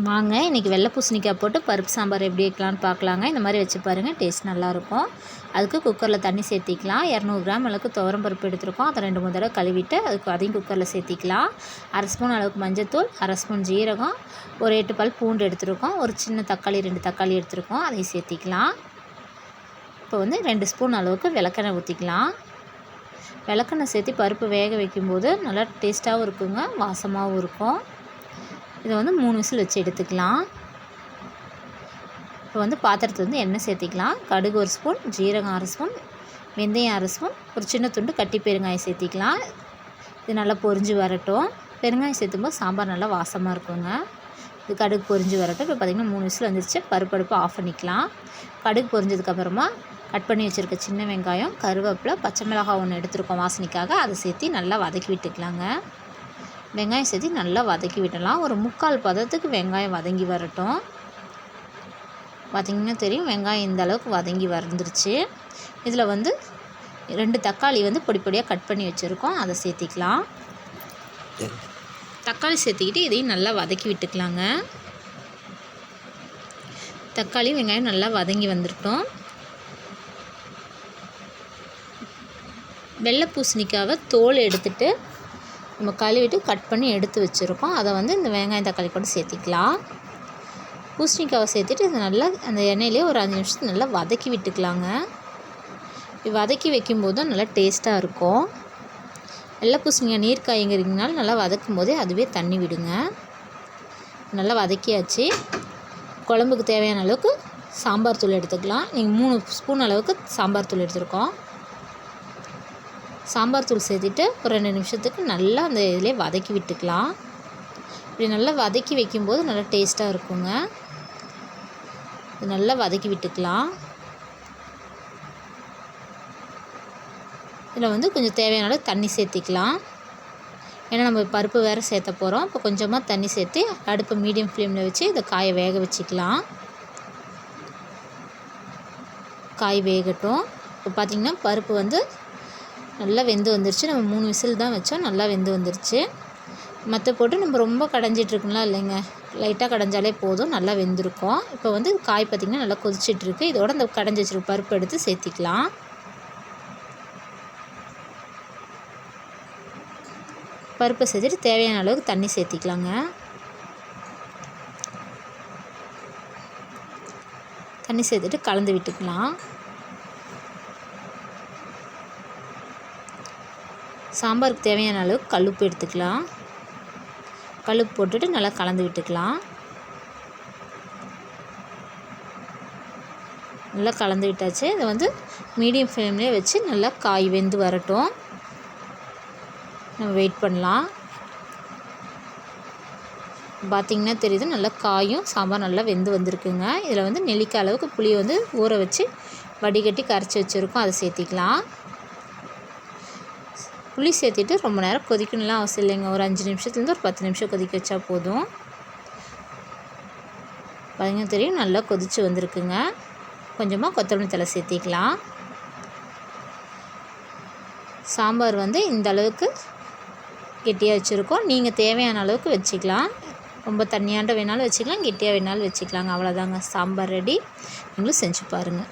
வாங்க இன்றைக்கி வெள்ளை பூசணிக்காய் போட்டு பருப்பு சாம்பார் எப்படி வைக்கலான்னு பார்க்கலாங்க. இந்த மாதிரி வச்சு பாருங்கள், டேஸ்ட் நல்லாயிருக்கும். அதுக்கு குக்கரில் தண்ணி சேர்த்திக்கலாம். 200 கிராம் அளவுக்கு துவரம் பருப்பு எடுத்துருக்கோம். அதை 2-3 தடவை கழுவிட்டு அதையும் குக்கரில் சேர்த்திக்கலாம். 1/2 ஸ்பூன் அளவுக்கு மஞ்சத்தூள், 1/2 ஸ்பூன் ஜீரகம், ஒரு 8 பல் பூண்டு எடுத்துருக்கோம். ஒரு சின்ன தக்காளி 2 தக்காளி எடுத்துருக்கோம், அதையும் சேர்த்திக்கலாம். இப்போ 2 ஸ்பூன் அளவுக்கு விளக்கெண்ணெய் ஊற்றிக்கலாம். விளக்கெண்ணெய் சேர்த்து பருப்பு வேக வைக்கும்போது நல்லா டேஸ்ட்டாகவும் இருக்குங்க, வாசமாகவும் இருக்கும். இதை 3 விசில் வச்சு எடுத்துக்கலாம். இப்போ பாத்திரத்தில் எண்ணெய் சேர்த்திக்கலாம். கடுகு 1 ஸ்பூன், ஜீரகம் 1/2 ஸ்பூன், வெந்தயம் 1/2 ஸ்பூன், ஒரு சின்ன துண்டு கட்டி பெருங்காயம் சேர்த்திக்கலாம். இது நல்லா பொரிஞ்சு வரட்டும். பெருங்காயம் சேர்த்தும்போது சாம்பார் நல்லா வாசமாக இருக்குங்க. இது கடுகு பொரிஞ்சு வரட்டும். இப்போ பார்த்திங்கன்னா 3 விசில் வந்துருச்சு. பருப்பு ஆஃப் பண்ணிக்கலாம். கடுகு பொரிஞ்சதுக்கப்புறமா கட் பண்ணி வச்சுருக்க சின்ன வெங்காயம், கருவேப்பிலை, பச்சை மிளகாய் 1 எடுத்துருக்கோம் வாசனைக்காக, அதை சேர்த்து நல்லா வதக்கி விட்டுக்கலாங்க. வெங்காயம் சேர்த்து நல்லா வதக்கி விடலாம். ஒரு 3/4 பதத்துக்கு வெங்காயம் வதங்கி வரட்டும். பார்த்திங்கன்னா தெரியும், வெங்காயம் இந்த அளவுக்கு வதங்கி வந்துருச்சு. இதில் 2 தக்காளி பொடி பொடியாக கட் பண்ணி வச்சுருக்கோம், அதை சேர்த்திக்கலாம். தக்காளி சேர்த்திக்கிட்டு இதையும் நல்லா வதக்கி விட்டுக்கலாங்க. தக்காளி வெங்காயம் நல்லா வதங்கி வந்துட்டோம். வெள்ளை பூசணிக்காவை தோல் எடுத்துட்டு நம்ம கழுவிட்டு கட் பண்ணி எடுத்து வச்சுருக்கோம். அதை இந்த வெங்காயம் தக்காளி கூட சேர்த்திக்கலாம். பூசணிக்காவை சேர்த்துட்டு இதை நல்லா அந்த எண்ணெயிலே ஒரு 5 நிமிஷத்துக்கு நல்லா வதக்கி விட்டுக்கலாங்க. வதக்கி வைக்கும்போது தான் நல்லா டேஸ்ட்டாக இருக்கும். வெள்ளை பூசணிக்காய் நீர் காய்ங்கிறதுனால நல்லா வதக்கும் போதே அதுவே தண்ணி விடுங்க. நல்லா வதக்கியாச்சு. குழம்புக்கு தேவையான அளவுக்கு சாம்பார் தூள் எடுத்துக்கலாம். நீங்கள் 3 ஸ்பூன் அளவுக்கு சாம்பார் தூள் எடுத்துருக்கோம். சாம்பார் தூள் சேர்த்துட்டு ஒரு 2 நிமிஷத்துக்கு நல்லா அந்த இதிலே வதக்கி விட்டுக்கலாம். இப்படி நல்லா வதக்கி வைக்கும்போது நல்லா டேஸ்ட்டாக இருக்குங்க. இது நல்லா வதக்கி விட்டுக்கலாம். இதில் கொஞ்சம் தேவையான அளவு தண்ணி சேர்த்திக்கலாம். ஏன்னா நம்ம பருப்பு வேறு சேர்த்த போகிறோம். இப்போ கொஞ்சமாக தண்ணி சேர்த்து அடுப்பை மீடியம் ஃப்ளேமில் வச்சு இதை காயை வேக வச்சுக்கலாம். காய் வேகட்டும். இப்போ பார்த்திங்கன்னா பருப்பு நல்லா வெந்து வந்துருச்சு. நம்ம 3 விசில் தான் வச்சோம், நல்லா வெந்து வந்துருச்சு. மற்ற போட்டு நம்ம ரொம்ப கடைஞ்சிட்ருக்குலாம் இல்லைங்க, லைட்டாக கடைஞ்சாலே போதும், நல்லா வெந்திருக்கும். இப்போ காய் பார்த்திங்கன்னா நல்லா கொதிச்சிட்ருக்கு. இதோட இந்த கடைஞ்சி வச்சுருக்க பருப்பு எடுத்து சேர்த்திக்கலாம். பருப்பை சேர்த்துட்டு தேவையான அளவுக்கு தண்ணி சேர்த்திக்கலாங்க. தண்ணி சேர்த்துட்டு கலந்து விட்டுக்கலாம். சாம்பாருக்கு தேவையான அளவுக்கு கல்லுப்பு எடுத்துக்கலாம். கல்லுப்பு போட்டுட்டு நல்லா கலந்து விட்டுக்கலாம். நல்லா கலந்து விட்டாச்சு. இதை மீடியம் ஃப்ளேம்லேயே வச்சு நல்லா காய் வெந்து வரட்டும். நம்ம வெயிட் பண்ணலாம். பார்த்திங்கன்னா தெரியுது, நல்லா காயும் சாம்பார் நல்லா வெந்து வந்திருக்குங்க. இதில் நெல்லிக்காய் அளவுக்கு புளியை ஊற வச்சு வடிகட்டி கரைச்சி வச்சுருக்கோம், அதை சேர்த்திக்கலாம். புளி சேர்த்திட்டு ரொம்ப நேரம் கொதிக்கணும்லாம் அவசியம் இல்லைங்க. ஒரு 5 நிமிஷத்துலேருந்து ஒரு 10 நிமிஷம் கொதிக்க வச்சா போதும். பார்த்திங்கன்னா தெரியும், நல்லா கொதித்து வந்திருக்குங்க. கொஞ்சமாக கொத்தமல்லி தழை சேர்த்திக்கலாம். சாம்பார் இந்த அளவுக்கு கெட்டியாக வச்சுருக்கோம். நீங்கள் தேவையான அளவுக்கு வச்சுக்கலாம். ரொம்ப தண்ணியாண்ட வேணாலும் வச்சுக்கலாம், கெட்டியாக வேணாலும் வச்சுக்கலாங்க. அவ்வளோதாங்க, சாம்பார் ரெடி. நீங்களும் செஞ்சு பாருங்கள்.